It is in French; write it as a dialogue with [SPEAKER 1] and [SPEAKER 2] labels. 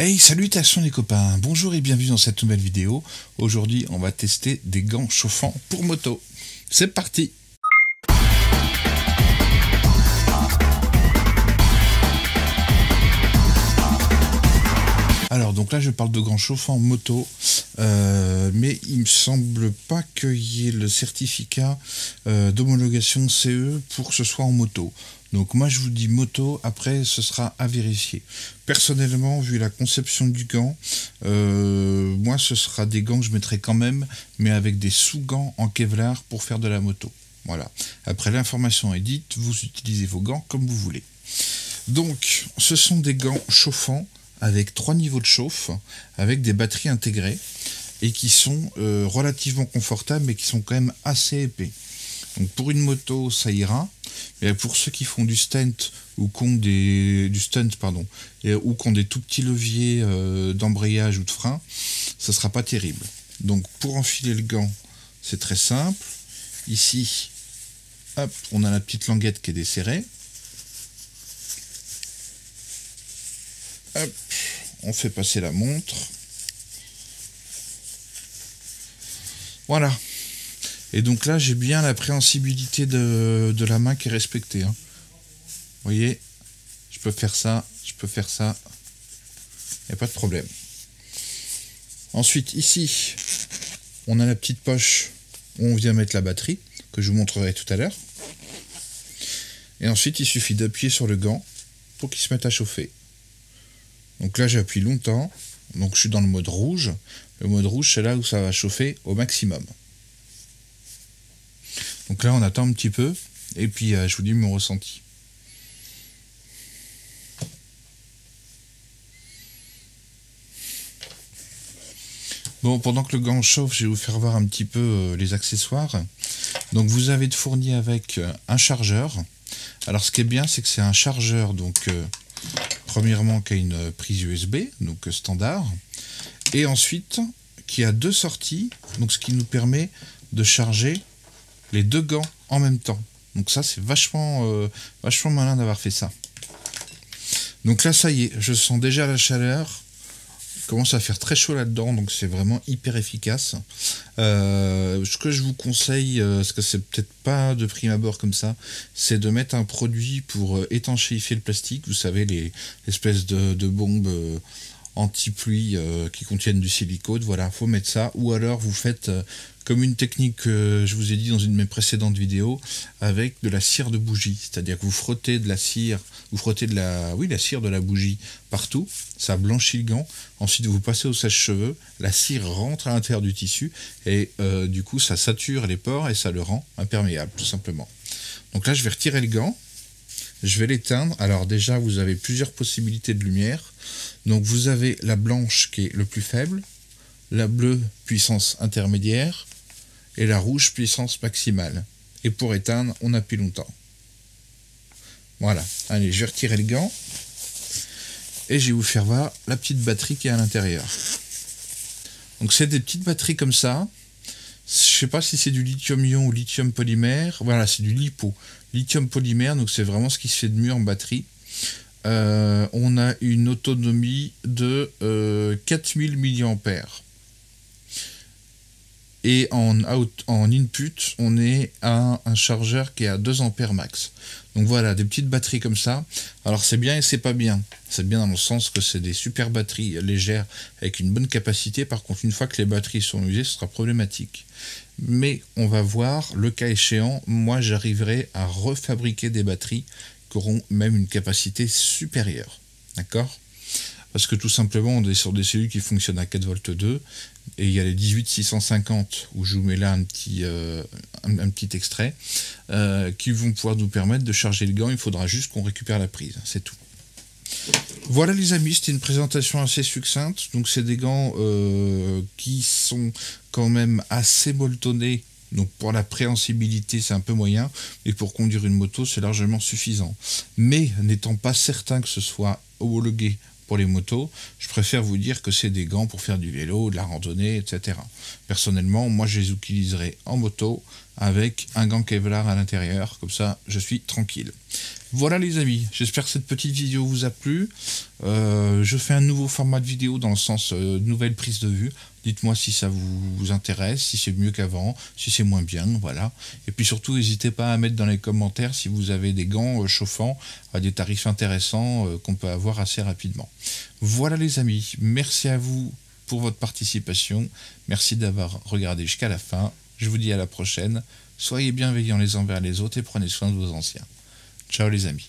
[SPEAKER 1] Hey, salutations les copains, bonjour et bienvenue dans cette nouvelle vidéo. Aujourd'hui, on va tester des gants chauffants pour moto. C'est parti! Alors, donc là, je parle de gants chauffants moto, mais il me semble pas qu'il y ait le certificat d'homologation CE pour que ce soit en moto. Donc moi je vous dis moto, après ce sera à vérifier. Personnellement, vu la conception du gant, moi ce sera des gants que je mettrai quand même, mais avec des sous-gants en Kevlar pour faire de la moto. Voilà. Après l'information est dite, vous utilisez vos gants comme vous voulez. Donc ce sont des gants chauffants avec 3 niveaux de chauffe, avec des batteries intégrées, et qui sont relativement confortables, mais qui sont quand même assez épais. Donc pour une moto, ça ira. Et pour ceux qui font du stunt ou qui ont des tout petits leviers d'embrayage ou de frein, ça sera pas terrible. Donc pour enfiler le gant, c'est très simple. Ici, hop, on a la petite languette qui est desserrée. Hop, on fait passer la montre. Voilà. Et donc là, j'ai bien la préhensibilité de la main qui est respectée. Hein. Vous voyez, je peux faire ça, il n'y a pas de problème. Ensuite, ici, on a la petite poche où on vient mettre la batterie, que je vous montrerai tout à l'heure. Et ensuite, il suffit d'appuyer sur le gant pour qu'il se mette à chauffer. Donc là, j'appuie longtemps. Donc je suis dans le mode rouge. Le mode rouge, c'est là où ça va chauffer au maximum. Donc là, on attend un petit peu, et puis je vous dis mon ressenti. Bon, pendant que le gant chauffe, je vais vous faire voir un petit peu les accessoires. Donc vous avez de fourni avec un chargeur. Alors ce qui est bien, c'est que c'est un chargeur, donc premièrement qui a une prise USB, donc standard, et ensuite qui a 2 sorties, donc ce qui nous permet de charger les 2 gants en même temps. Donc ça c'est vachement malin d'avoir fait ça. Donc là ça y est, je sens déjà la chaleur. Il commence à faire très chaud là-dedans, donc c'est vraiment hyper efficace. Ce que je vous conseille, parce que c'est peut-être pas de prime abord comme ça, c'est de mettre un produit pour étanchéifier le plastique. Vous savez, les espèces de bombes anti-pluie qui contiennent du silicone. Voilà, faut mettre ça. Ou alors vous faites comme une technique que je vous ai dit dans une de mes précédentes vidéos, avec de la cire de bougie. C'est-à-dire que vous frottez de la cire, la cire de la bougie partout, ça blanchit le gant. Ensuite vous passez au sèche-cheveux, la cire rentre à l'intérieur du tissu et du coup ça sature les pores et ça le rend imperméable tout simplement. Donc là je vais retirer le gant, je vais l'éteindre. Alors déjà vous avez plusieurs possibilités de lumière. Donc vous avez la blanche qui est le plus faible, la bleue puissance intermédiaire et la rouge puissance maximale. Et pour éteindre, on appuie longtemps. Voilà, allez, je vais retirer le gant et je vais vous faire voir la petite batterie qui est à l'intérieur. Donc c'est des petites batteries comme ça. Je sais pas si c'est du lithium-ion ou lithium polymère. Voilà, c'est du LiPo, lithium polymère, donc c'est vraiment ce qui se fait de mieux en batterie. On a une autonomie de 4000 mAh. Et en input, on est à un chargeur qui est à 2 ampères max. Donc voilà, des petites batteries comme ça. Alors c'est bien et c'est pas bien. C'est bien dans le sens que c'est des super batteries légères avec une bonne capacité. Par contre, une fois que les batteries sont usées, ce sera problématique. Mais on va voir, le cas échéant, moi j'arriverai à refabriquer des batteries qui auront même une capacité supérieure. D'accord ? Parce que tout simplement, on est sur des cellules qui fonctionnent à 4V2, et il y a les 18650, où je vous mets là un petit extrait, qui vont pouvoir nous permettre de charger le gant. Il faudra juste qu'on récupère la prise, c'est tout. Voilà les amis, c'était une présentation assez succincte. Donc c'est des gants qui sont quand même assez molletonnés. Donc pour la préhensibilité c'est un peu moyen, mais pour conduire une moto c'est largement suffisant. Mais n'étant pas certain que ce soit homologué pour les motos, je préfère vous dire que c'est des gants pour faire du vélo, de la randonnée, etc. Personnellement, moi je les utiliserai en moto avec un gant Kevlar à l'intérieur, comme ça je suis tranquille. Voilà les amis, j'espère que cette petite vidéo vous a plu. Je fais un nouveau format de vidéo dans le sens nouvelle prise de vue. Dites-moi si ça vous intéresse, si c'est mieux qu'avant, si c'est moins bien, voilà. Et puis surtout, n'hésitez pas à mettre dans les commentaires si vous avez des gants chauffants à des tarifs intéressants qu'on peut avoir assez rapidement. Voilà les amis, merci à vous pour votre participation. Merci d'avoir regardé jusqu'à la fin. Je vous dis à la prochaine. Soyez bienveillants les uns envers les autres et prenez soin de vos anciens. Ciao les amis.